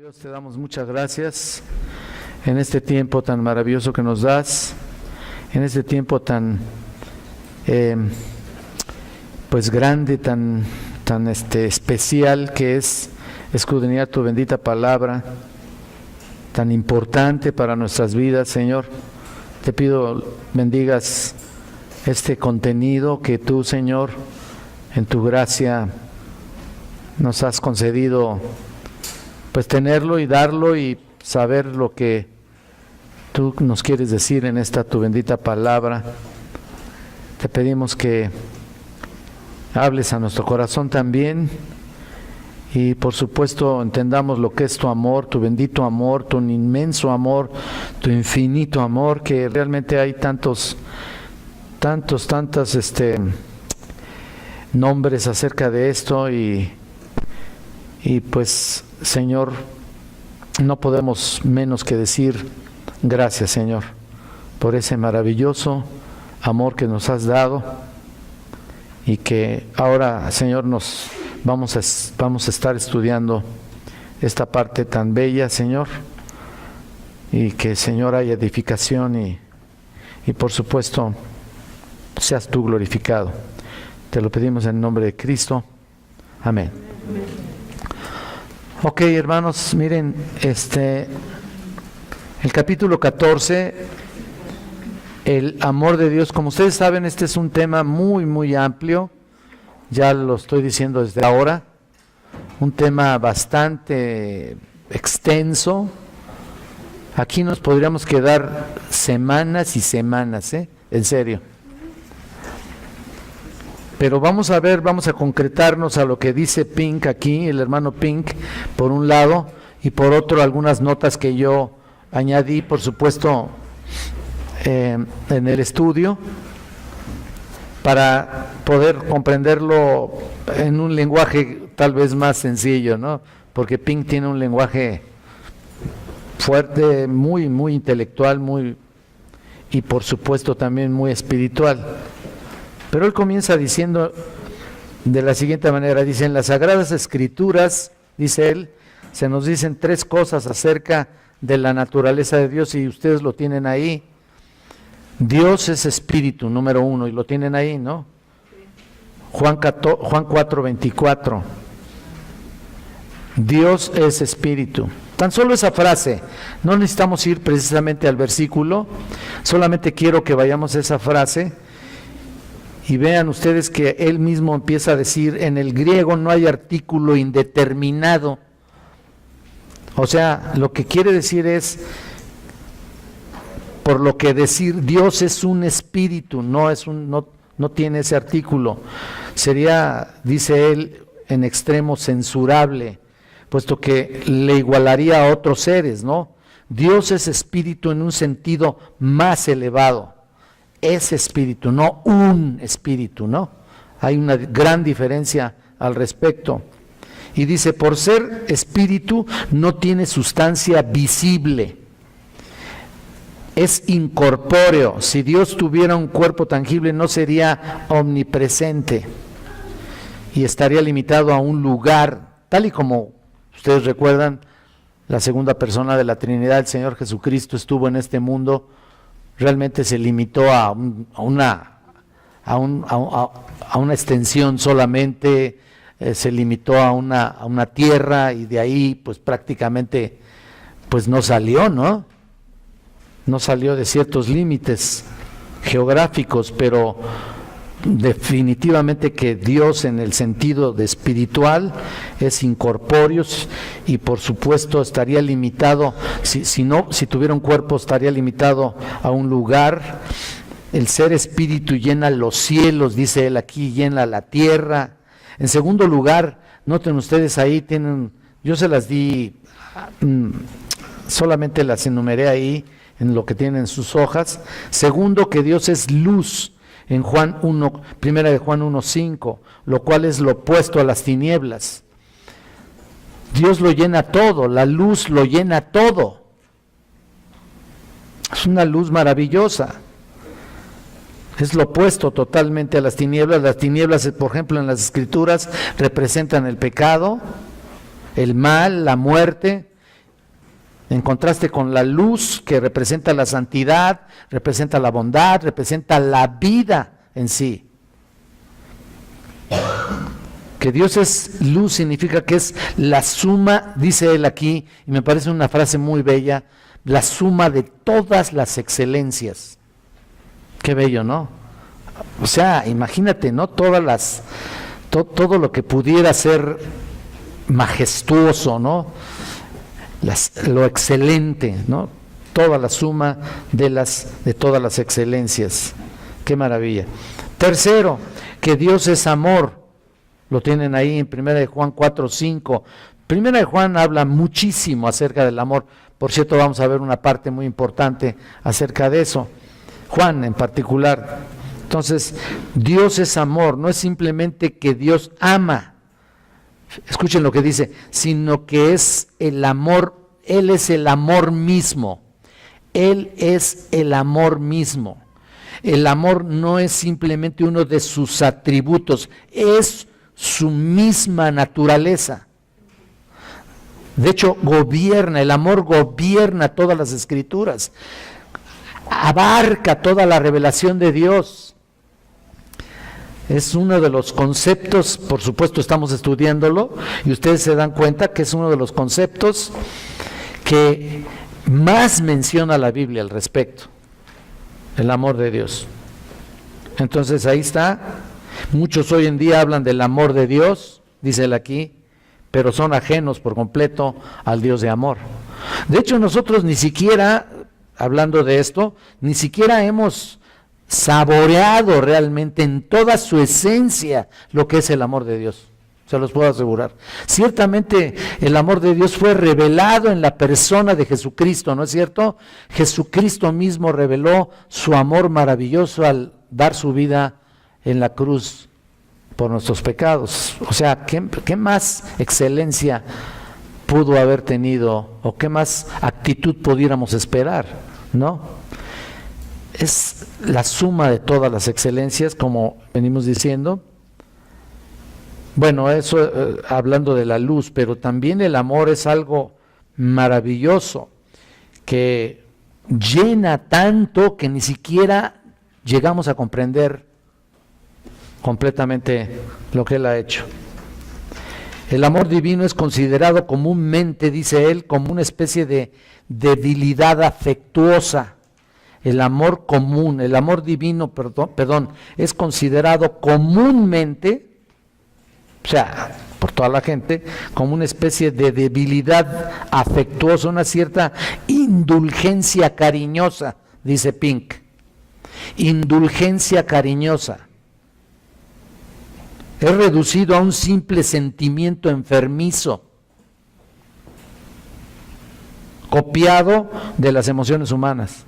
Dios, te damos muchas gracias en este tiempo tan maravilloso que nos das, en este tiempo tan pues grande, tan especial que es escudriñar tu bendita palabra, tan importante para nuestras vidas, Señor. Te pido bendigas este contenido que tú, Señor, en tu gracia nos has concedido, pues tenerlo y darlo y saber lo que tú nos quieres decir en esta tu bendita palabra. Te pedimos que hables a nuestro corazón también y por supuesto entendamos lo que es tu amor, tu bendito amor, tu inmenso amor, tu infinito amor, que realmente hay tantos nombres acerca de esto y pues, Señor, no podemos menos que decir gracias, Señor, por ese maravilloso amor que nos has dado y que ahora, Señor, nos vamos a estar estudiando esta parte tan bella, Señor, y que, Señor, haya edificación y por supuesto seas tú glorificado. Te lo pedimos en nombre de Cristo. Amén. Ok, hermanos, miren, el capítulo 14, el amor de Dios. Como ustedes saben, este es un tema muy, muy amplio, ya lo estoy diciendo desde ahora, un tema bastante extenso. Aquí nos podríamos quedar semanas y semanas, en serio. Pero vamos a concretarnos a lo que dice Pink aquí, el hermano Pink, por un lado, y por otro algunas notas que yo añadí, por supuesto, en el estudio, para poder comprenderlo en un lenguaje tal vez más sencillo, ¿no? Porque Pink tiene un lenguaje fuerte, muy, muy intelectual, y por supuesto también muy espiritual. Pero él comienza diciendo de la siguiente manera, dice: en las Sagradas Escrituras, dice él, se nos dicen tres cosas acerca de la naturaleza de Dios y ustedes lo tienen ahí. Dios es espíritu, número 1, y lo tienen ahí, ¿no? Juan 4:24. Dios es espíritu. Tan solo esa frase, no necesitamos ir precisamente al versículo, solamente quiero que vayamos a esa frase. Y vean ustedes que él mismo empieza a decir, en el griego no hay artículo indeterminado. O sea, lo que quiere decir es, por lo que decir Dios es un espíritu, no tiene ese artículo. Sería, dice él, en extremo censurable, puesto que le igualaría a otros seres, ¿no? Dios es espíritu en un sentido más elevado. Es espíritu, no un espíritu, ¿no? Hay una gran diferencia al respecto. Y dice, por ser espíritu no tiene sustancia visible, es incorpóreo. Si Dios tuviera un cuerpo tangible no sería omnipresente y estaría limitado a un lugar, tal y como ustedes recuerdan, la segunda persona de la Trinidad, el Señor Jesucristo, estuvo en este mundo. Realmente se limitó a una extensión solamente, se limitó a una tierra y de ahí pues prácticamente pues no salió, ¿no? No salió de ciertos límites geográficos, pero definitivamente que Dios en el sentido de espiritual es incorpóreo y por supuesto estaría limitado, si tuviera un cuerpo estaría limitado a un lugar. El ser espíritu llena los cielos, dice él aquí, llena la tierra. En segundo lugar, noten ustedes ahí, yo se las di, solamente las enumeré ahí en lo que tienen en sus hojas. Segundo, que Dios es luz, en primera de Juan 1:5, lo cual es lo opuesto a las tinieblas. Dios lo llena todo, la luz lo llena todo. Es una luz maravillosa. Es lo opuesto totalmente a las tinieblas. Las tinieblas, por ejemplo, en las Escrituras representan el pecado, el mal, la muerte, en contraste con la luz que representa la santidad, representa la bondad, representa la vida en sí. Que Dios es luz significa que es la suma, dice él aquí, y me parece una frase muy bella, la suma de todas las excelencias. Qué bello, ¿no? O sea, imagínate, ¿no? Todo lo que pudiera ser majestuoso, ¿no? Lo excelente, ¿no? Toda la suma de todas las excelencias. Qué maravilla. Tercero, que Dios es amor. Lo tienen ahí en 1 de Juan 4:5. 1 de Juan habla muchísimo acerca del amor. Por cierto, vamos a ver una parte muy importante acerca de eso. Juan en particular. Entonces, Dios es amor, no es simplemente que Dios ama. Escuchen lo que dice, sino que es el amor, Él es el amor mismo. Él es el amor mismo. El amor no es simplemente uno de sus atributos, es su misma naturaleza. De hecho, el amor gobierna todas las escrituras, abarca toda la revelación de Dios. Es uno de los conceptos, por supuesto estamos estudiándolo, y ustedes se dan cuenta que es uno de los conceptos que más menciona la Biblia al respecto, el amor de Dios. Entonces ahí está. Muchos hoy en día hablan del amor de Dios, dice él aquí, pero son ajenos por completo al Dios de amor. De hecho, nosotros ni siquiera, hablando de esto, ni siquiera hemos saboreado realmente en toda su esencia lo que es el amor de Dios. Se los puedo asegurar. Ciertamente el amor de Dios fue revelado en la persona de Jesucristo, ¿no es cierto? Jesucristo mismo reveló su amor maravilloso al dar su vida en la cruz por nuestros pecados. O sea, ¿qué más excelencia pudo haber tenido o qué más actitud pudiéramos esperar, ¿no? Es la suma de todas las excelencias, como venimos diciendo. Bueno, eso hablando de la luz, pero también el amor es algo maravilloso que llena tanto que ni siquiera llegamos a comprender completamente lo que Él ha hecho. El amor divino es considerado comúnmente, dice él, como una especie de debilidad afectuosa. El amor común, el amor divino, perdón, es considerado comúnmente, o sea, por toda la gente, como una especie de debilidad afectuosa, una cierta indulgencia cariñosa, dice Pink. Indulgencia cariñosa. Es reducido a un simple sentimiento enfermizo, copiado de las emociones humanas.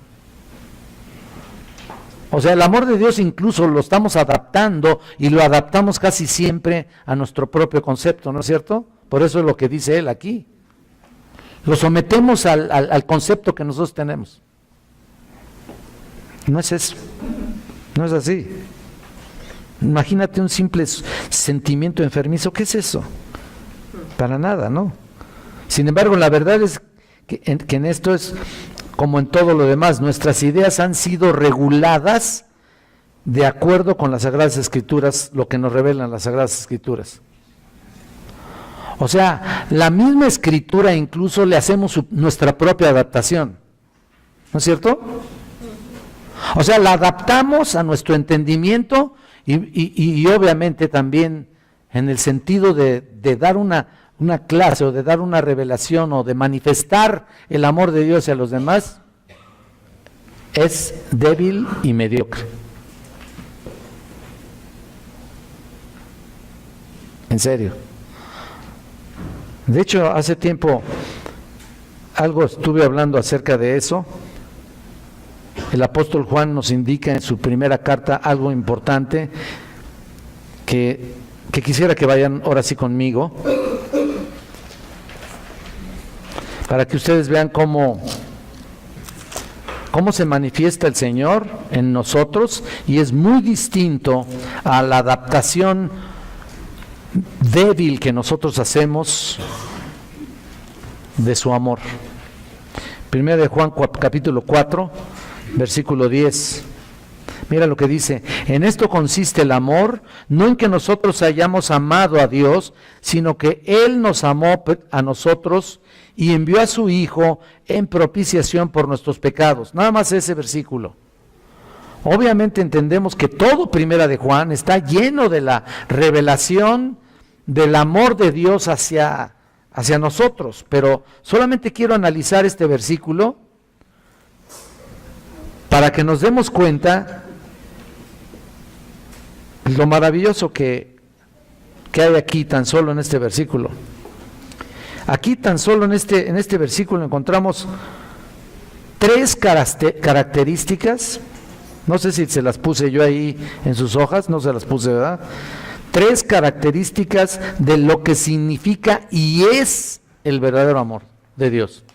O sea, el amor de Dios incluso lo estamos adaptando y lo adaptamos casi siempre a nuestro propio concepto, ¿no es cierto? Por eso es lo que dice él aquí. Lo sometemos al concepto que nosotros tenemos. No es eso, no es así. Imagínate un simple sentimiento enfermizo, ¿qué es eso? Para nada, ¿no? Sin embargo, la verdad es que en esto es como en todo lo demás, nuestras ideas han sido reguladas de acuerdo con las Sagradas Escrituras, lo que nos revelan las Sagradas Escrituras. O sea, la misma Escritura incluso le hacemos nuestra propia adaptación, ¿no es cierto? O sea, la adaptamos a nuestro entendimiento y obviamente también en el sentido de dar una clase o de dar una revelación o de manifestar el amor de Dios hacia los demás, es débil y mediocre. En serio. De hecho, hace tiempo algo estuve hablando acerca de eso. El apóstol Juan nos indica en su primera carta algo importante que quisiera que vayan ahora sí conmigo, para que ustedes vean cómo se manifiesta el Señor en nosotros, y es muy distinto a la adaptación débil que nosotros hacemos de su amor. Primera de Juan capítulo 4, versículo 10. Mira lo que dice: en esto consiste el amor, no en que nosotros hayamos amado a Dios, sino que Él nos amó a nosotros y envió a su Hijo en propiciación por nuestros pecados. Nada más ese versículo. Obviamente entendemos que todo Primera de Juan está lleno de la revelación del amor de Dios hacia nosotros, pero solamente quiero analizar este versículo para que nos demos cuenta lo maravilloso que hay aquí tan solo en este versículo. Aquí tan solo en este versículo encontramos tres características. No sé si se las puse yo ahí en sus hojas, no se las puse, ¿verdad? Tres características de lo que significa y es el verdadero amor de Dios.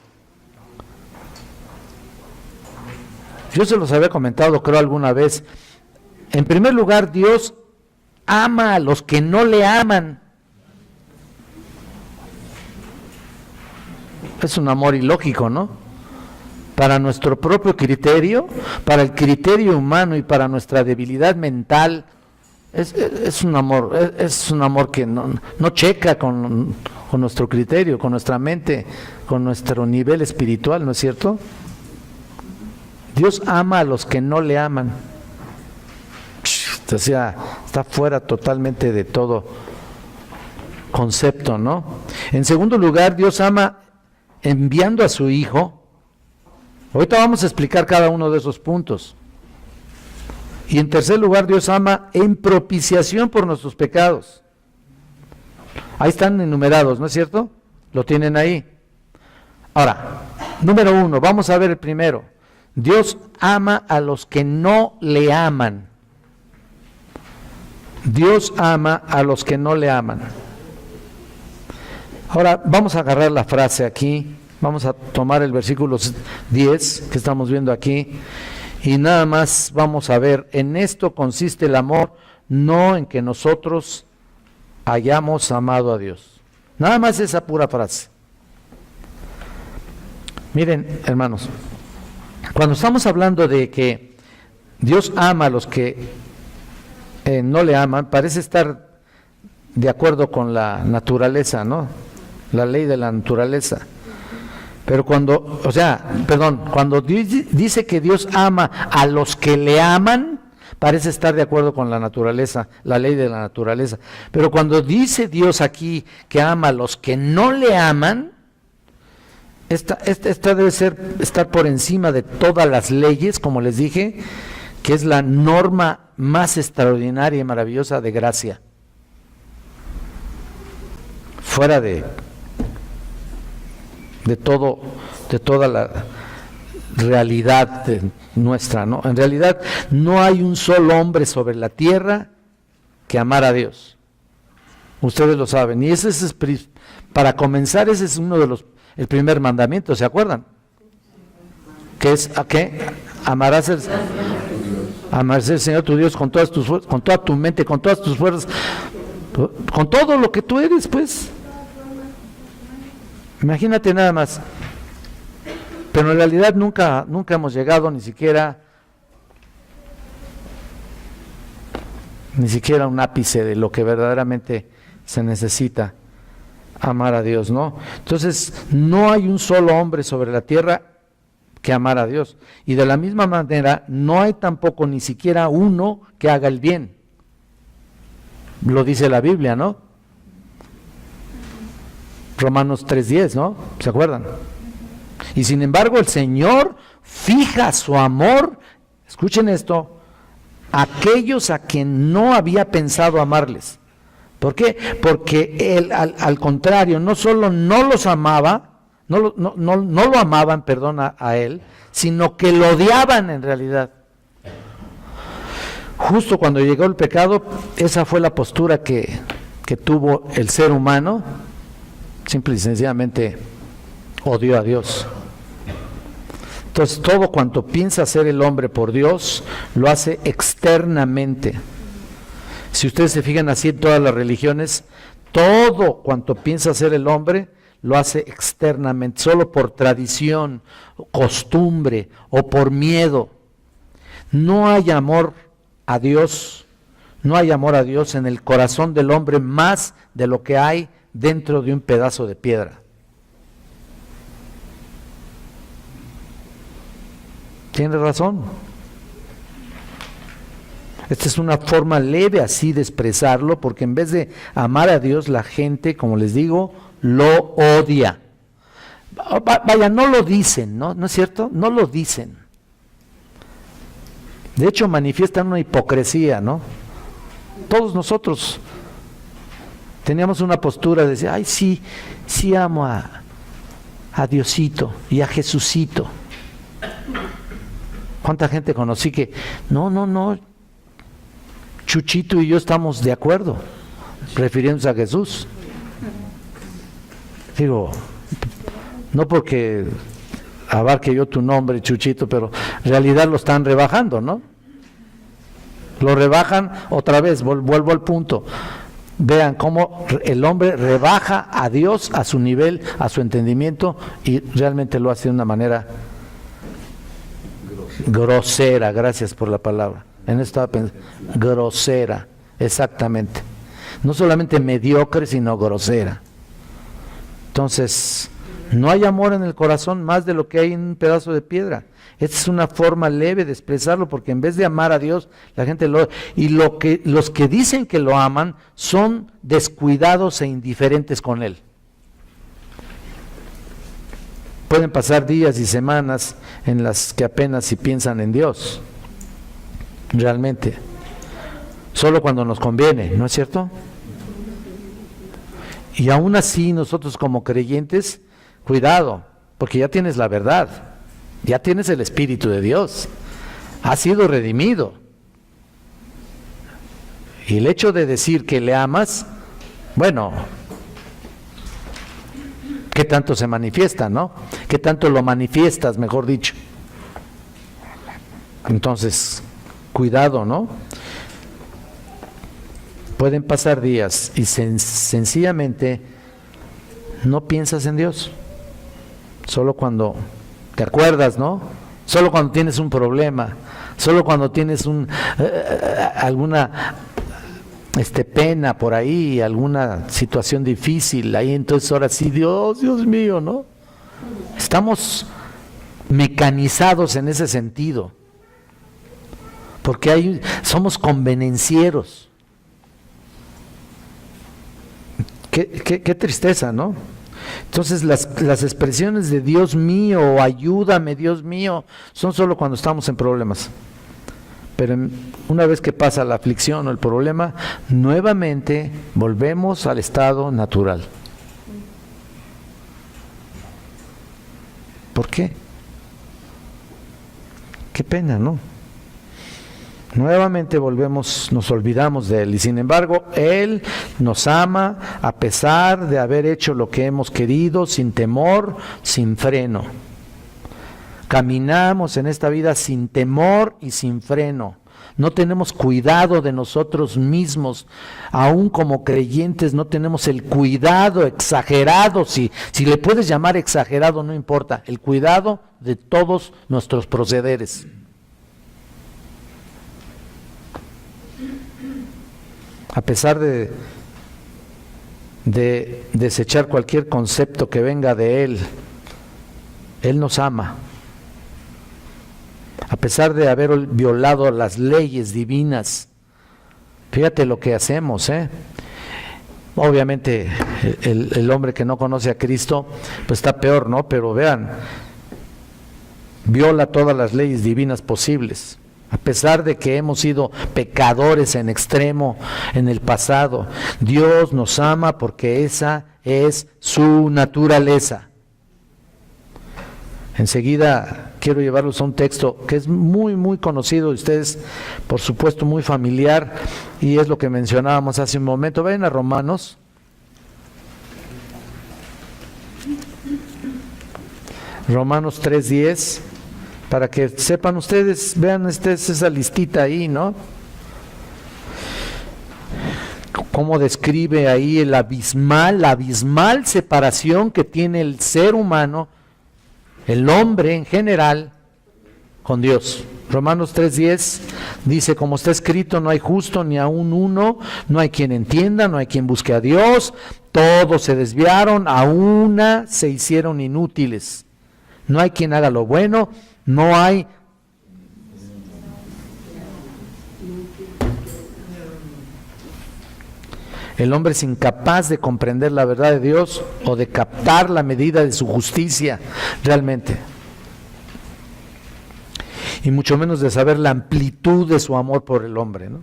Yo se los había comentado, creo, alguna vez. En primer lugar, Dios ama a los que no le aman. Es un amor ilógico, ¿no? Para nuestro propio criterio, para el criterio humano y para nuestra debilidad mental, es un amor que no checa con nuestro criterio, con nuestra mente, con nuestro nivel espiritual, ¿no es cierto? Dios ama a los que no le aman. O sea, está fuera totalmente de todo concepto, ¿no? En segundo lugar, Dios ama enviando a su Hijo. Ahorita vamos a explicar cada uno de esos puntos. Y en tercer lugar, Dios ama en propiciación por nuestros pecados. Ahí están enumerados, ¿no es cierto? Lo tienen ahí. Ahora, número uno, vamos a ver el primero. Dios ama a los que no le aman. Dios ama a los que no le aman. Ahora vamos a agarrar la frase aquí, vamos a tomar el versículo 10 que estamos viendo aquí y nada más vamos a ver: en esto consiste el amor, no en que nosotros hayamos amado a Dios. Nada más esa pura frase. Miren, hermanos, cuando estamos hablando de que Dios ama a los que no le aman, parece estar de acuerdo con la naturaleza, ¿no? La ley de la naturaleza. Pero cuando dice que Dios ama a los que le aman, parece estar de acuerdo con la naturaleza, la ley de la naturaleza. Pero cuando dice Dios aquí que ama a los que no le aman, esta debe estar por encima de todas las leyes, como les dije, que es la norma más extraordinaria y maravillosa de gracia. Fuera de toda la realidad nuestra, ¿no? En realidad no hay un solo hombre sobre la tierra que amara a Dios. Ustedes lo saben. Y ese es, para comenzar, ese es el primer mandamiento, ¿se acuerdan? Que es ¿a qué? Amarás al Señor tu Dios con todas tus fuerzas, con toda tu mente, con todas tus fuerzas, con todo lo que tú eres, pues. Imagínate nada más. Pero en realidad nunca hemos llegado ni siquiera a un ápice de lo que verdaderamente se necesita: amar a Dios, ¿no? Entonces, no hay un solo hombre sobre la tierra que amara a Dios. Y de la misma manera, no hay tampoco ni siquiera uno que haga el bien. Lo dice la Biblia, ¿no? Romanos 3:10, ¿no? ¿Se acuerdan? Y sin embargo, el Señor fija su amor, escuchen esto, a aquellos a quien no había pensado amarles. ¿Por qué? Porque Él, al contrario, no solo no los amaba, no lo amaban, a Él, sino que lo odiaban en realidad. Justo cuando llegó el pecado, esa fue la postura que tuvo el ser humano. Simple y sencillamente odió a Dios. Entonces, todo cuanto piensa hacer el hombre por Dios, lo hace externamente. Si ustedes se fijan así en todas las religiones, todo cuanto piensa hacer el hombre, lo hace externamente, solo por tradición, costumbre o por miedo. No hay amor a Dios, no hay amor a Dios en el corazón del hombre más de lo que hay dentro de un pedazo de piedra. Tiene razón. Esta es una forma leve así de expresarlo, porque en vez de amar a Dios, la gente, como les digo, lo odia. Vaya, no lo dicen, ¿no? ¿No es cierto? No lo dicen. De hecho, manifiestan una hipocresía, ¿no? Todos nosotros teníamos una postura de decir, ay, sí amo a Diosito y a Jesucito. ¿Cuánta gente conocí que, no, Chuchito y yo estamos de acuerdo, refiriéndose a Jesús? Digo, no porque abarque yo tu nombre, Chuchito, pero en realidad lo están rebajando, ¿no? Lo rebajan otra vez, vuelvo al punto. Vean cómo el hombre rebaja a Dios a su nivel, a su entendimiento, y realmente lo hace de una manera grosera. Gracias por la palabra. En esto estaba pensando, grosera, exactamente. No solamente mediocre, sino grosera. Entonces, no hay amor en el corazón más de lo que hay en un pedazo de piedra. Esta es una forma leve de expresarlo, porque en vez de amar a Dios, la gente los que dicen que lo aman son descuidados e indiferentes con Él. Pueden pasar días y semanas en las que apenas si piensan en Dios, realmente, solo cuando nos conviene, ¿no es cierto? Y aún así nosotros como creyentes, cuidado, porque ya tienes la verdad, ya tienes el Espíritu de Dios, has sido redimido. Y el hecho de decir que le amas, bueno, ¿qué tanto se manifiesta, no? ¿Qué tanto lo manifiestas, mejor dicho? Entonces, cuidado, ¿no? Pueden pasar días y sencillamente no piensas en Dios. Solo cuando te acuerdas, ¿no? Solo cuando tienes un problema, solo cuando tienes alguna pena por ahí, alguna situación difícil, ahí entonces ahora sí, Dios mío, ¿no? Estamos mecanizados en ese sentido, porque somos convenencieros. Qué tristeza, ¿no? Entonces las expresiones de Dios mío o ayúdame Dios mío son solo cuando estamos en problemas. Pero una vez que pasa la aflicción o el problema, nuevamente volvemos al estado natural. ¿Por qué? Qué pena, ¿no? Nuevamente nos olvidamos de Él, y sin embargo Él nos ama a pesar de haber hecho lo que hemos querido, sin temor, sin freno. Caminamos en esta vida sin temor y sin freno. No tenemos cuidado de nosotros mismos, aún como creyentes no tenemos el cuidado exagerado, si le puedes llamar exagerado no importa, el cuidado de todos nuestros procederes. A pesar de desechar cualquier concepto que venga de Él, Él nos ama. A pesar de haber violado las leyes divinas, fíjate lo que hacemos, Obviamente el hombre que no conoce a Cristo, pues está peor, ¿no? Pero vean, viola todas las leyes divinas posibles. A pesar de que hemos sido pecadores en extremo en el pasado, Dios nos ama porque esa es su naturaleza. Enseguida quiero llevarlos a un texto que es muy, muy conocido de ustedes, por supuesto muy familiar, y es lo que mencionábamos hace un momento. Vayan a Romanos. Romanos 3:10. Para que sepan ustedes, vean esa listita ahí, ¿no? cómo describe ahí la abismal separación que tiene el ser humano, el hombre en general, con Dios. Romanos 3:10 dice, como está escrito, no hay justo ni aun uno, no hay quien entienda, no hay quien busque a Dios, todos se desviaron, a una se hicieron inútiles. No hay quien haga lo bueno, no hay. El hombre es incapaz de comprender la verdad de Dios o de captar la medida de su justicia realmente. Y mucho menos de saber la amplitud de su amor por el hombre, ¿no?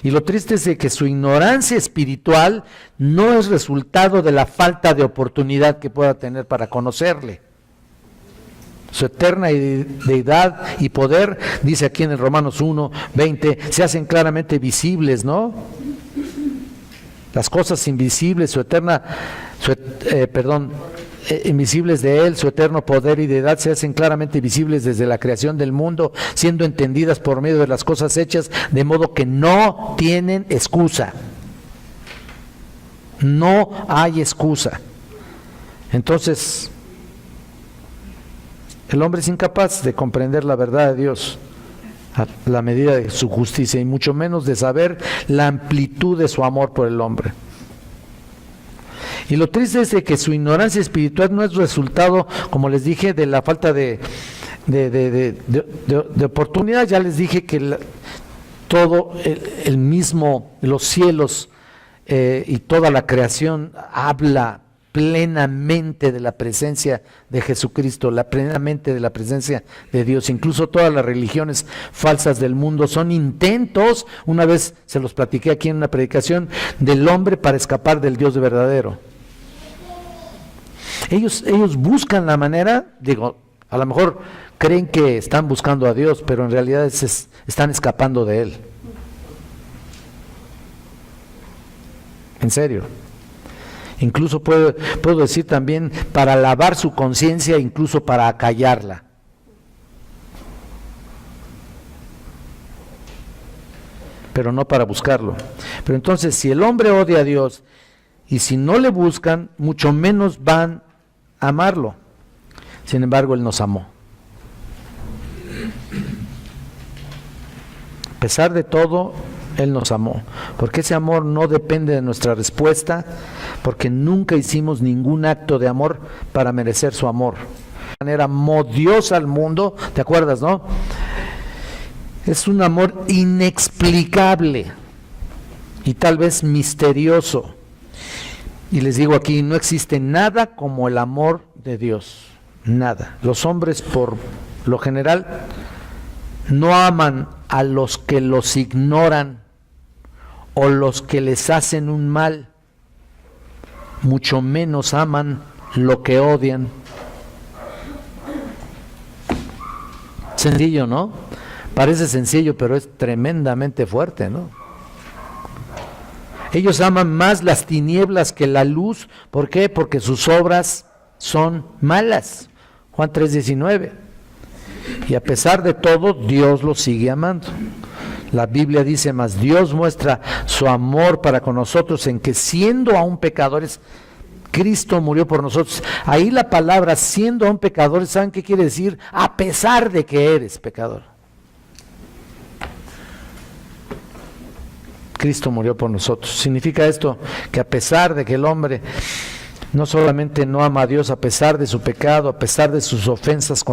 Y lo triste es de que su ignorancia espiritual no es resultado de la falta de oportunidad que pueda tener para conocerle. Su eterna deidad y poder, dice aquí en el Romanos 1:20, se hacen claramente visibles, ¿no? Las cosas invisibles, invisibles de Él, su eterno poder y deidad se hacen claramente visibles desde la creación del mundo, siendo entendidas por medio de las cosas hechas, de modo que no tienen excusa. No hay excusa. Entonces, el hombre es incapaz de comprender la verdad de Dios a la medida de su justicia, y mucho menos de saber la amplitud de su amor por el hombre. Y lo triste es de que su ignorancia espiritual no es resultado, como les dije, de la falta de oportunidad. Ya les dije que todo el mismo, los cielos y toda la creación habla plenamente de la presencia de Jesucristo, plenamente de la presencia de Dios. Incluso todas las religiones falsas del mundo son intentos, una vez se los platiqué aquí en una predicación, del hombre para escapar del Dios verdadero. Ellos buscan la manera, a lo mejor creen que están buscando a Dios, pero en realidad están escapando de Él. En serio. Incluso puedo decir también para lavar su conciencia, incluso para acallarla. Pero no para buscarlo. Pero entonces, si el hombre odia a Dios y si no le buscan, mucho menos van a amarlo. Sin embargo, Él nos amó. A pesar de todo, Él nos amó, porque ese amor no depende de nuestra respuesta, porque nunca hicimos ningún acto de amor para merecer su amor. De manera amó Dios al mundo, ¿te acuerdas, no? Es un amor inexplicable y tal vez misterioso. Y les digo aquí, no existe nada como el amor de Dios, nada. Los hombres por lo general no aman a los que los ignoran o los que les hacen un mal, mucho menos aman lo que odian. Sencillo, ¿no? Parece sencillo, pero es tremendamente fuerte, ¿no? Ellos aman más las tinieblas que la luz. ¿Por qué? Porque sus obras son malas. Juan 3:19. Y a pesar de todo, Dios los sigue amando. La Biblia dice más, Dios muestra su amor para con nosotros en que siendo aún pecadores, Cristo murió por nosotros. Ahí la palabra siendo aún pecadores, ¿saben qué quiere decir? A pesar de que eres pecador. Cristo murió por nosotros. Significa esto que a pesar de que el hombre no solamente no ama a Dios, a pesar de su pecado, a pesar de sus ofensas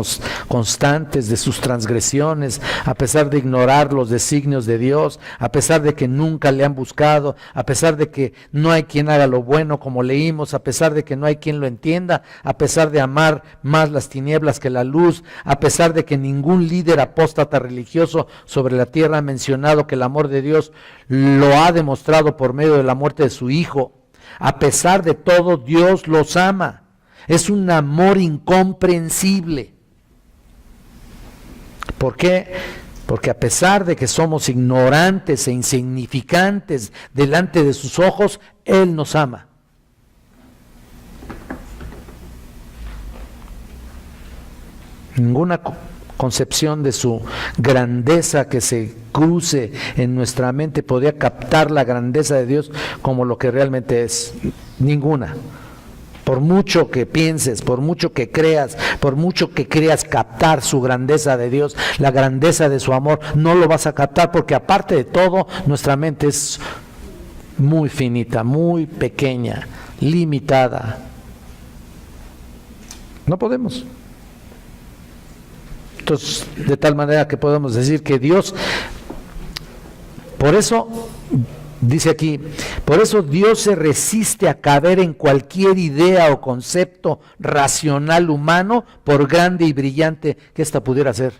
constantes, de sus transgresiones, a pesar de ignorar los designios de Dios, a pesar de que nunca le han buscado, a pesar de que no hay quien haga lo bueno como leímos, a pesar de que no hay quien lo entienda, a pesar de amar más las tinieblas que la luz, a pesar de que ningún líder apóstata religioso sobre la tierra ha mencionado que el amor de Dios lo ha demostrado por medio de la muerte de su Hijo. A pesar de todo, Dios los ama. Es un amor incomprensible. ¿Por qué? Porque a pesar de que somos ignorantes e insignificantes delante de sus ojos, Él nos ama. Ninguna concepción de su grandeza que se cruce en nuestra mente, podría captar la grandeza de Dios como lo que realmente es. Ninguna. Por mucho que pienses, por mucho que creas, por mucho que creas captar su grandeza de Dios, la grandeza de su amor, no lo vas a captar, porque aparte de todo, nuestra mente es muy finita, muy pequeña, limitada. No podemos. Entonces, de tal manera que podemos decir que Dios, por eso dice aquí, por eso Dios se resiste a caber en cualquier idea o concepto racional humano, por grande y brillante que ésta pudiera ser.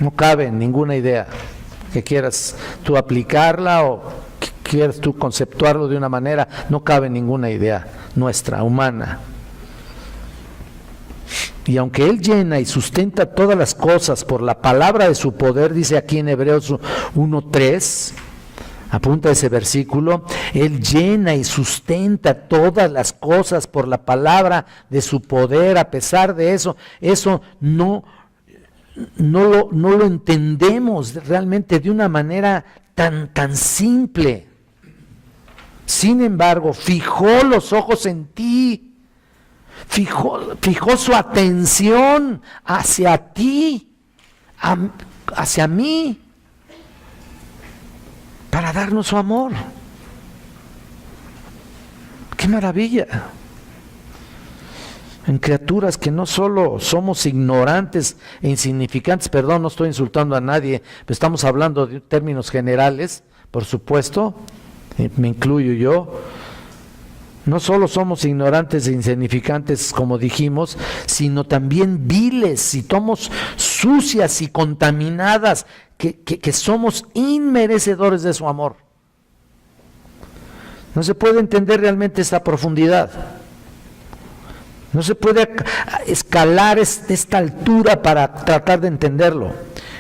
No cabe en ninguna idea que quieras tú aplicarla o que quieras tú conceptuarlo de una manera, no cabe en ninguna idea nuestra, humana. Y aunque Él llena y sustenta todas las cosas por la palabra de su poder, dice aquí en Hebreos 1:3, apunta ese versículo, Él llena y sustenta todas las cosas por la palabra de su poder. A pesar de eso, no lo entendemos realmente de una manera tan simple. Sin embargo, fijó los ojos en ti. Fijó su atención hacia ti, hacia mí, para darnos su amor. ¡Qué maravilla! En criaturas que no solo somos ignorantes e insignificantes, perdón, no estoy insultando a nadie, pero estamos hablando de términos generales, por supuesto, me incluyo yo. No solo somos ignorantes e insignificantes, como dijimos, sino también viles, y somos sucias y contaminadas, que somos inmerecedores de su amor. No se puede entender realmente esta profundidad. No se puede escalar esta altura para tratar de entenderlo.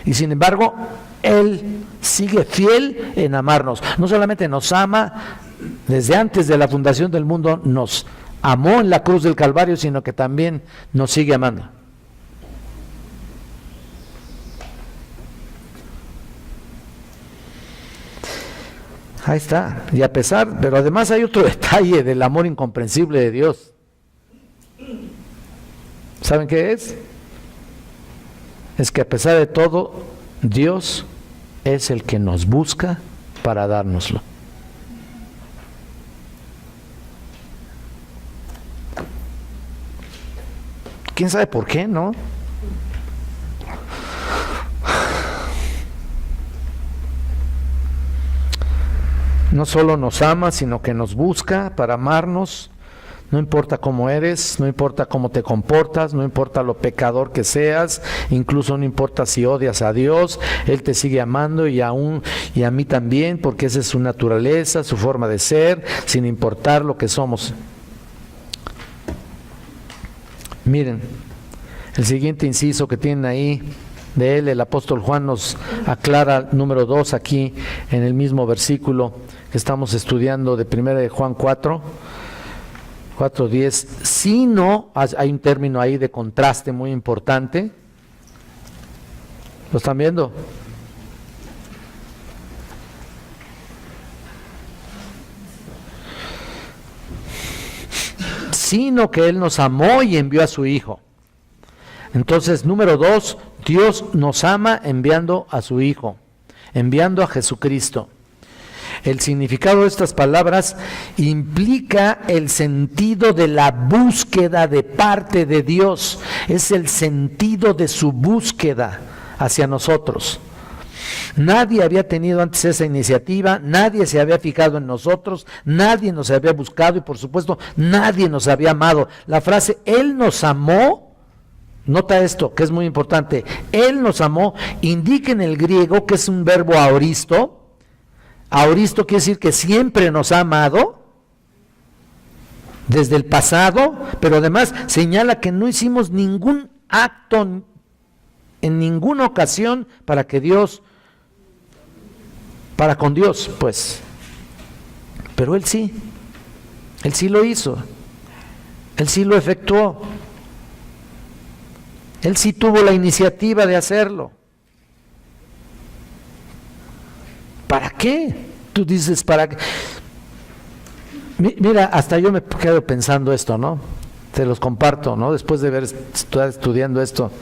Y sin embargo, Él sigue fiel en amarnos. No solamente nos ama, desde antes de la fundación del mundo nos amó en la cruz del Calvario, sino que también nos sigue amando. Ahí está. Y a pesar, pero además hay otro detalle del amor incomprensible de Dios. ¿Saben qué es? Es que a pesar de todo, Dios es el que nos busca para dárnoslo. ¿Quién sabe por qué, no? No solo nos ama, sino que nos busca para amarnos. No importa cómo eres, no importa cómo te comportas, no importa lo pecador que seas, incluso no importa si odias a Dios, Él te sigue amando y a mí también, porque esa es su naturaleza, su forma de ser, sin importar lo que somos. Miren, el siguiente inciso que tienen ahí de él, el apóstol Juan nos aclara, número 2, aquí en el mismo versículo que estamos estudiando de 1 de Juan 4:10, sino, hay un término ahí de contraste muy importante. ¿Lo están viendo? Sino que Él nos amó y envió a su Hijo. Entonces, número 2, Dios nos ama enviando a su Hijo, enviando a Jesucristo. El significado de estas palabras implica el sentido de la búsqueda de parte de Dios. Es el sentido de su búsqueda hacia nosotros. Nadie había tenido antes esa iniciativa, nadie se había fijado en nosotros, nadie nos había buscado y por supuesto nadie nos había amado. La frase Él nos amó, nota esto que es muy importante, Él nos amó, indica en el griego que es un verbo aoristo. Aoristo quiere decir que siempre nos ha amado desde el pasado, pero además señala que no hicimos ningún acto en ninguna ocasión para con Dios, pues. Pero Él sí lo hizo, Él sí lo efectuó. Él sí tuvo la iniciativa de hacerlo. ¿Para qué? Tú dices, ¿para qué? Mira, hasta yo me quedo pensando esto, ¿no? Te los comparto, ¿no? Después de estar estudiando esto.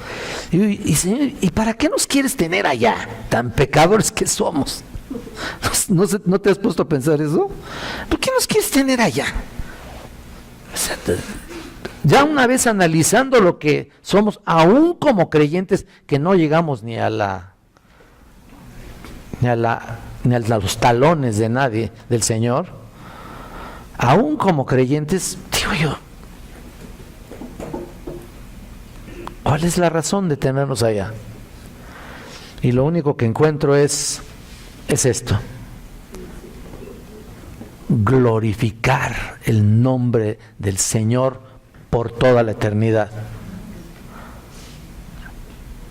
¿Y para qué nos quieres tener allá? Tan pecadores que somos. ¿No te has puesto a pensar eso? ¿Por qué nos quieres tener allá? O sea, ya una vez analizando lo que somos, aún como creyentes, que no llegamos ni a los talones de nadie, del Señor, aún como creyentes, digo yo, ¿cuál es la razón de tenernos allá? Y lo único que encuentro es esto: glorificar el nombre del Señor por toda la eternidad.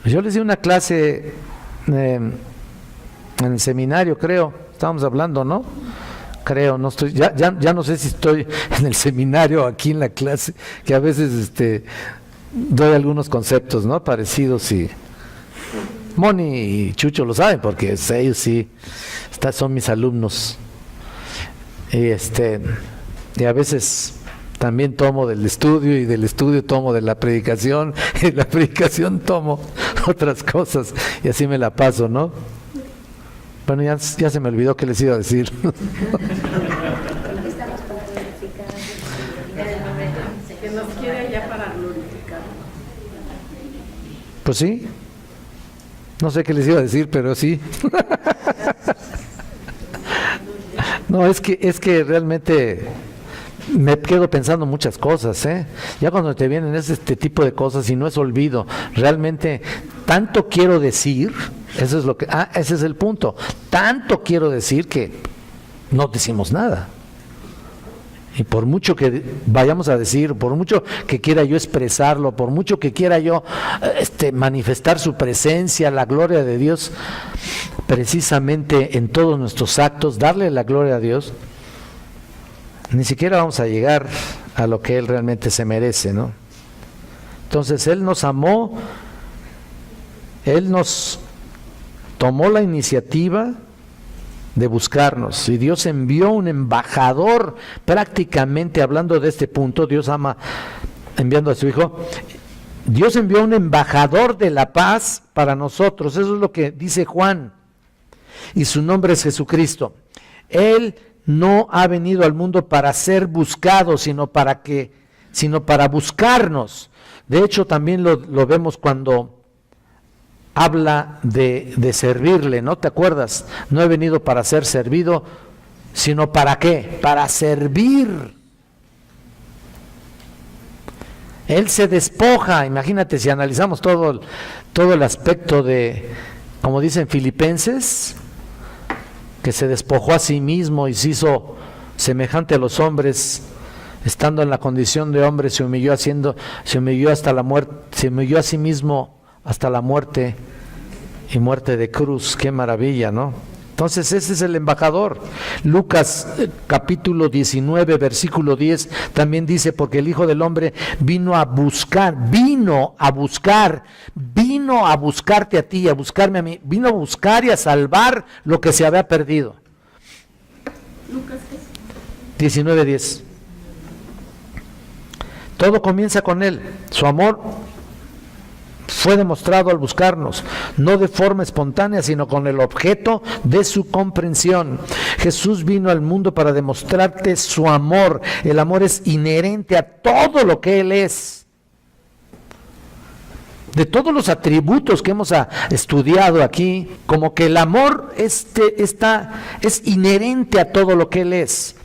Yo les di una clase en el seminario, creo, estábamos hablando, ¿no? Creo, no estoy, ya no sé si estoy en el seminario o aquí en la clase, que a veces doy algunos conceptos, ¿no? Parecidos, y Moni y Chucho lo saben porque ellos sí son mis alumnos. Y a veces también tomo del estudio, y del estudio tomo de la predicación, y de la predicación tomo otras cosas, y así me la paso, ¿no? Bueno, ya se me olvidó qué les iba a decir. Que nos quiere allá para glorificar. Pues sí. No sé qué les iba a decir, pero sí. No, es que realmente me quedo pensando muchas cosas, ¿eh? Ya cuando te vienen este tipo de cosas y no es olvido, realmente tanto quiero decir, eso es ese es el punto. Tanto quiero decir que no decimos nada. Y por mucho que vayamos a decir, por mucho que quiera yo expresarlo, por mucho que quiera yo manifestar su presencia, la gloria de Dios, precisamente en todos nuestros actos, darle la gloria a Dios, ni siquiera vamos a llegar a lo que Él realmente se merece, ¿no? Entonces Él nos amó, Él nos tomó la iniciativa de buscarnos, y Dios envió un embajador, prácticamente hablando de este punto. Dios ama enviando a su Hijo. Dios envió un embajador de la paz para nosotros, eso es lo que dice Juan, y su nombre es Jesucristo. Él no ha venido al mundo para ser buscado, sino para buscarnos. De hecho, también lo vemos cuando habla de servirle, ¿no? ¿Te acuerdas? No he venido para ser servido, sino ¿para qué? Para servir. Él se despoja. Imagínate si analizamos todo el aspecto de, como dicen Filipenses, que se despojó a sí mismo y se hizo semejante a los hombres, estando en la condición de hombre, se humilló hasta la muerte, se humilló a sí mismo hasta la muerte, y muerte de cruz. Qué maravilla, ¿no? Entonces ese es el embajador. Lucas capítulo 19 versículo 10 también dice: porque el Hijo del Hombre vino a buscarte a ti, a buscarme a mí, vino a buscar y a salvar lo que se había perdido. Lucas 19:10. Todo comienza con Él. Su amor fue demostrado al buscarnos, no de forma espontánea, sino con el objeto de su comprensión. Jesús vino al mundo para demostrarte su amor. El amor es inherente a todo lo que Él es. De todos los atributos que hemos estudiado aquí, como que el amor es inherente a todo lo que Él es.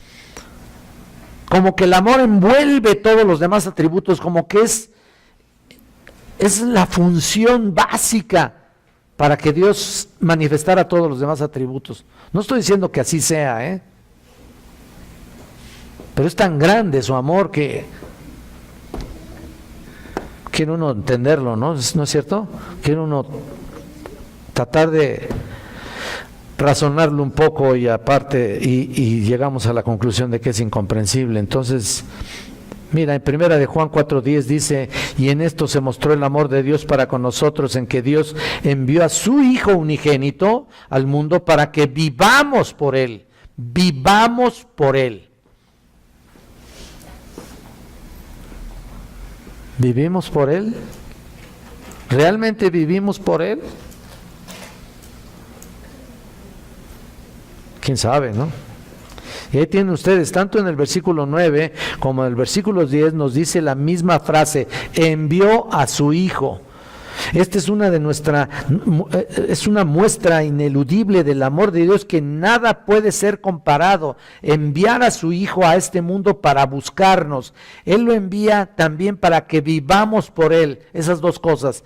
Como que el amor envuelve todos los demás atributos, como que es la función básica para que Dios manifestara todos los demás atributos. No estoy diciendo que así sea, pero es tan grande su amor que quiere uno entenderlo, ¿no? ¿No es cierto? Quiere uno tratar de razonarlo un poco, y aparte, y llegamos a la conclusión de que es incomprensible. Entonces, mira, en primera de Juan 4:10 dice: y en esto se mostró el amor de Dios para con nosotros, en que Dios envió a su Hijo unigénito al mundo para que vivamos por Él. Vivamos por Él. ¿Vivimos por Él? ¿Realmente vivimos por Él? ¿Quién sabe, no? Y ahí tienen ustedes, tanto en el versículo 9 como en el versículo 10 nos dice la misma frase: envió a su Hijo. Esta es una muestra ineludible del amor de Dios, que nada puede ser comparado. Enviar a su Hijo a este mundo para buscarnos. Él lo envía también para que vivamos por Él. Esas dos cosas,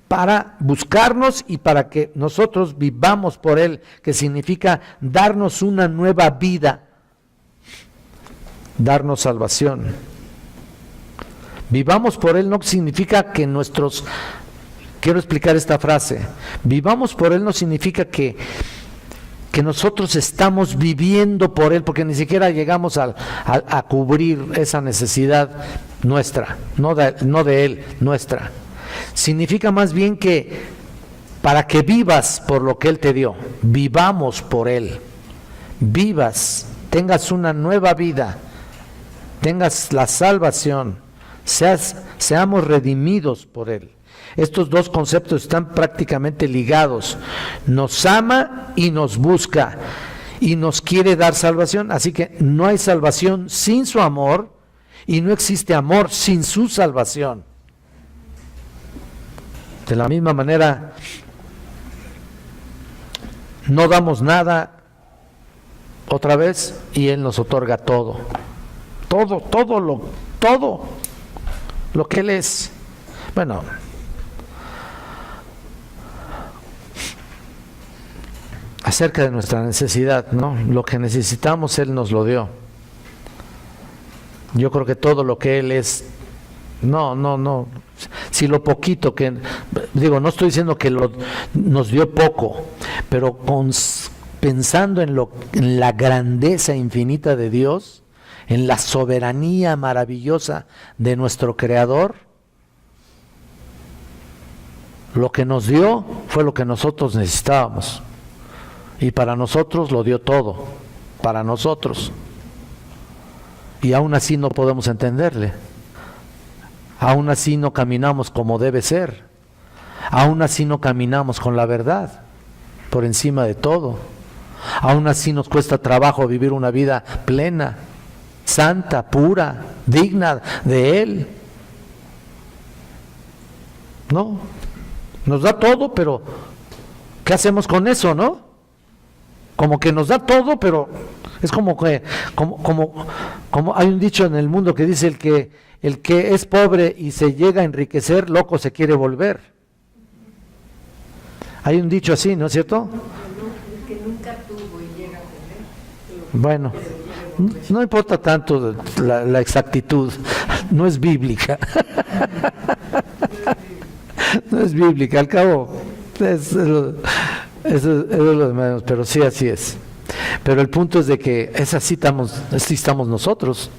para buscarnos y para que nosotros vivamos por Él, que significa darnos una nueva vida, darnos salvación. Vivamos por Él no significa que quiero explicar esta frase. Vivamos por Él no significa que nosotros estamos viviendo por Él, porque ni siquiera llegamos a cubrir esa necesidad nuestra, no de Él, nuestra. Significa más bien que para que vivas por lo que Él te dio, vivamos por Él, vivas, tengas una nueva vida, tengas la salvación, seamos redimidos por Él. Estos dos conceptos están prácticamente ligados. Nos ama y nos busca y nos quiere dar salvación. Así que no hay salvación sin su amor y no existe amor sin su salvación. De la misma manera, no damos nada otra vez y Él nos otorga todo. Todo lo que Él es. Bueno, acerca de nuestra necesidad, ¿no? Lo que necesitamos Él nos lo dio. Yo creo que todo lo que Él es, no. Si lo poquito que, digo, no estoy diciendo que nos dio poco, pero pensando en la grandeza infinita de Dios, en la soberanía maravillosa de nuestro Creador, lo que nos dio fue lo que nosotros necesitábamos. Y para nosotros lo dio todo, para nosotros. Y aún así no podemos entenderle. Aún así no caminamos como debe ser. Aún así no caminamos con la verdad por encima de todo. Aún así nos cuesta trabajo vivir una vida plena, santa, pura, digna de Él. No, nos da todo, pero ¿qué hacemos con eso, no? Como que nos da todo, pero es como que como hay un dicho en el mundo que dice: el que es pobre y se llega a enriquecer, loco se quiere volver. Hay un dicho así, ¿no es cierto? El que nunca tuvo y llega a tener. Bueno, no importa tanto la exactitud, no es bíblica. No es bíblica, al cabo eso es lo de menos, pero sí, así es. Pero el punto es de que así estamos nosotros.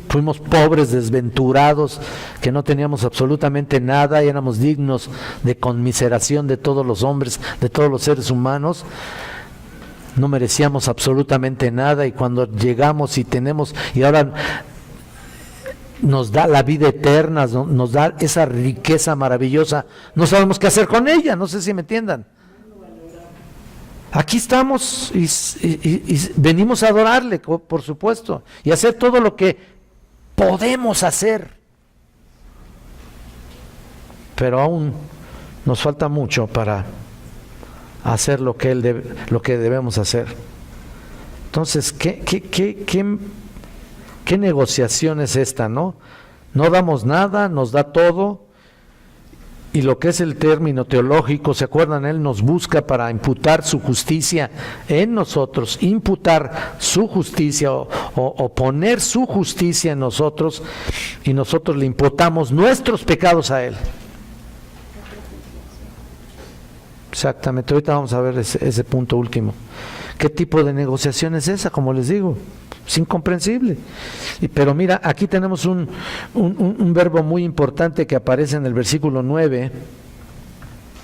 Fuimos pobres, desventurados, que no teníamos absolutamente nada y éramos dignos de conmiseración de todos los hombres, de todos los seres humanos. No merecíamos absolutamente nada, y cuando llegamos y ahora nos da la vida eterna, nos da esa riqueza maravillosa, no sabemos qué hacer con ella, no sé si me entiendan. Aquí estamos y venimos a adorarle, por supuesto, y hacer todo lo que podemos hacer, pero aún nos falta mucho para hacer lo que debemos hacer. Entonces, ¿qué negociación es esta, no? No damos nada, nos da todo, y lo que es el término teológico, ¿se acuerdan? Él nos busca para imputar su justicia en nosotros, imputar su justicia o poner su justicia en nosotros, y nosotros le imputamos nuestros pecados a Él. Exactamente, ahorita vamos a ver ese punto último. ¿Qué tipo de negociación es esa? Como les digo, Es incomprensible. Pero mira, aquí tenemos un verbo muy importante que aparece en el versículo 9.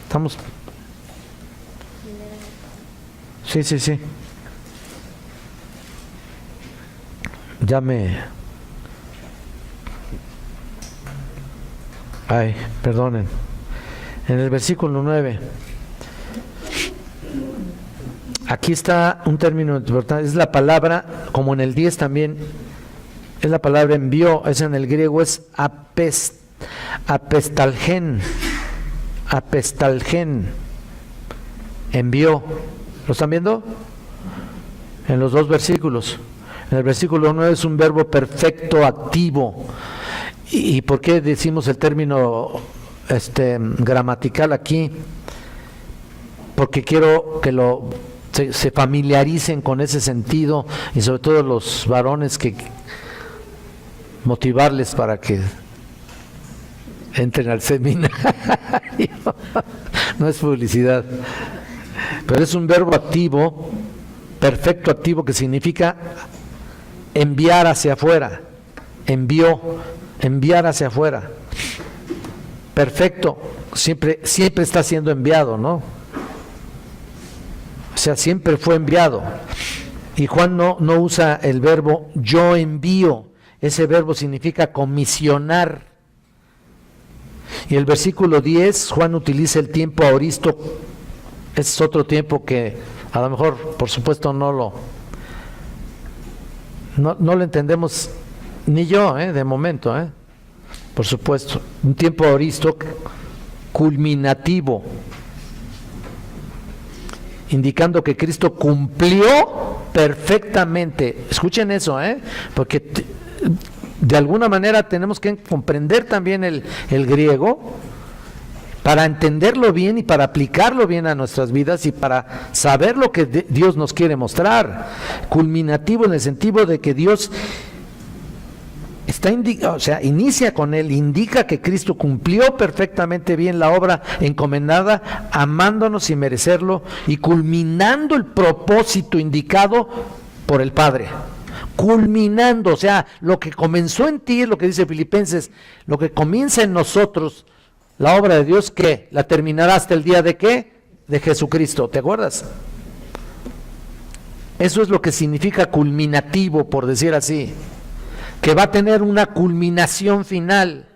Estamos... Sí. Ay, perdonen. En el versículo 9. Aquí está un término importante, es la palabra, como en el 10 también, es la palabra envió, es en el griego, es apestalgen, envió. ¿Lo están viendo? En los dos versículos. En el versículo 9 es un verbo perfecto activo. ¿Y por qué decimos el término gramatical aquí? Porque quiero que se familiaricen con ese sentido, y sobre todo los varones, que motivarles para que entren al seminario. No es publicidad, pero es un verbo activo, perfecto activo, que significa enviar hacia afuera. Enviar hacia afuera. Perfecto, siempre está siendo enviado, ¿no? O sea, siempre fue enviado. Y Juan no usa el verbo yo envío. Ese verbo significa comisionar. Y el versículo 10, Juan utiliza el tiempo aoristo. Es otro tiempo que a lo mejor, por supuesto, no lo entendemos, ni yo, de momento, por supuesto. Un tiempo aoristo culminativo, indicando que Cristo cumplió perfectamente. Escuchen eso, porque de alguna manera tenemos que comprender también el griego para entenderlo bien y para aplicarlo bien a nuestras vidas y para saber lo que Dios nos quiere mostrar. Culminativo en el sentido de que Dios inicia con él, indica que Cristo cumplió perfectamente bien la obra encomendada, amándonos sin merecerlo y culminando el propósito indicado por el Padre. Culminando, o sea, lo que comenzó en ti, es lo que dice Filipenses, lo que comienza en nosotros, la obra de Dios, ¿qué? La terminará hasta el día de ¿qué? De Jesucristo, ¿te acuerdas? Eso es lo que significa culminativo, por decir así. Que va a tener una culminación final,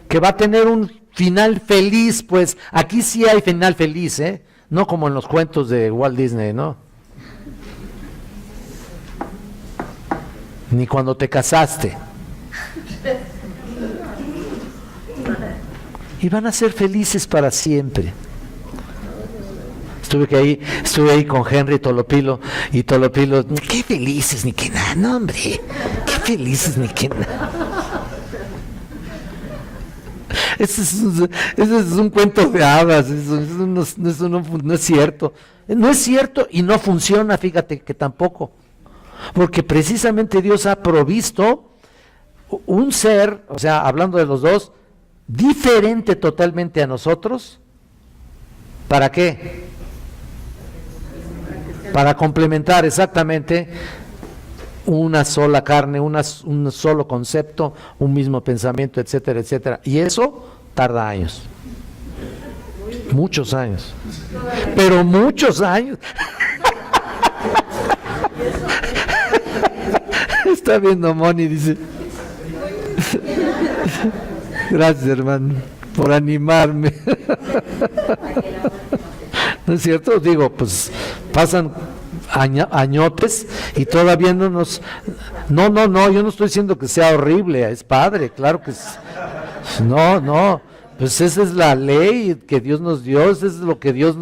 que va a tener un final feliz. Pues aquí sí hay final feliz, no como en los cuentos de Walt Disney, ¿no? Ni cuando te casaste. Y van a ser felices para siempre. Estuve ahí con Henry Tolopilo, y Tolopilo, qué felices ni que nada, no hombre, qué felices ni que nada. Ese es un cuento de hadas, eso no es cierto. No es cierto y no funciona, fíjate que tampoco. Porque precisamente Dios ha provisto un ser, o sea, hablando de los dos, diferente totalmente a nosotros. ¿Para qué? Para complementar exactamente una sola carne, un solo concepto, un mismo pensamiento, etcétera, etcétera. Y eso tarda años. Muchos años. Pero muchos años. Está viendo Moni, dice. Gracias, hermano, por animarme. ¿No es cierto? Digo, pues pasan añotes y todavía no nos... No, yo no estoy diciendo que sea horrible, es padre, claro que es... No, pues esa es la ley que Dios nos dio, eso es lo que Dios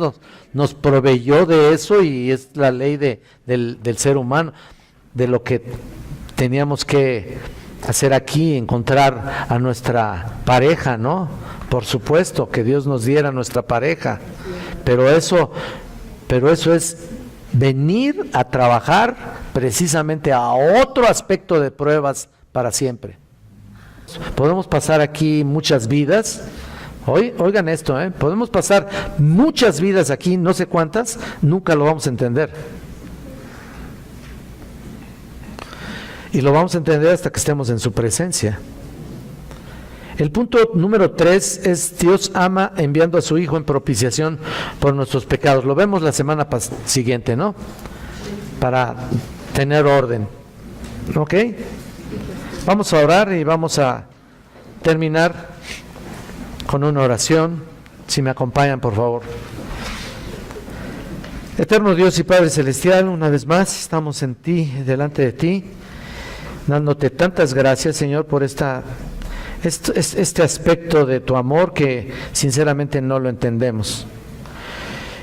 nos proveyó de eso, y es la ley del ser humano, de lo que teníamos que hacer aquí, encontrar a nuestra pareja, ¿no? Por supuesto, que Dios nos diera nuestra pareja, pero eso es venir a trabajar precisamente a otro aspecto de pruebas para siempre. Podemos pasar aquí muchas vidas, oigan esto, podemos pasar muchas vidas aquí, no sé cuántas, nunca lo vamos a entender. Y lo vamos a entender hasta que estemos en su presencia. El punto número 3 es: Dios ama enviando a su Hijo en propiciación por nuestros pecados. Lo vemos la semana siguiente, ¿no? Para tener orden. ¿Ok? Vamos a orar y vamos a terminar con una oración. Si me acompañan, por favor. Eterno Dios y Padre Celestial, una vez más estamos en ti, delante de ti, dándote tantas gracias, Señor, por este aspecto de tu amor que sinceramente no lo entendemos.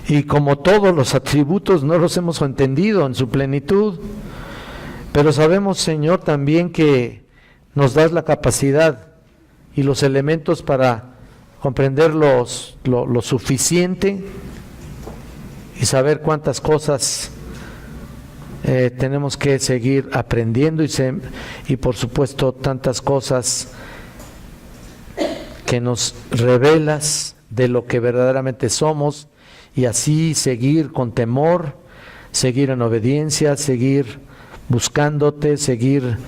Y como todos los atributos no los hemos entendido en su plenitud, pero sabemos, Señor, también que nos das la capacidad y los elementos para comprender lo suficiente y saber cuántas cosas tenemos que seguir aprendiendo y por supuesto tantas cosas que nos revelas de lo que verdaderamente somos, y así seguir con temor, seguir en obediencia, seguir buscándote, seguir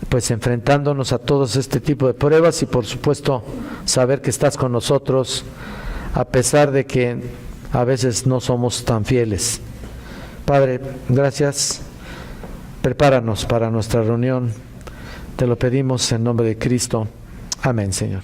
pues enfrentándonos a todos este tipo de pruebas, y por supuesto saber que estás con nosotros a pesar de que a veces no somos tan fieles. Padre, gracias. Prepáranos para nuestra reunión. Te lo pedimos en nombre de Cristo. Amén, Señor.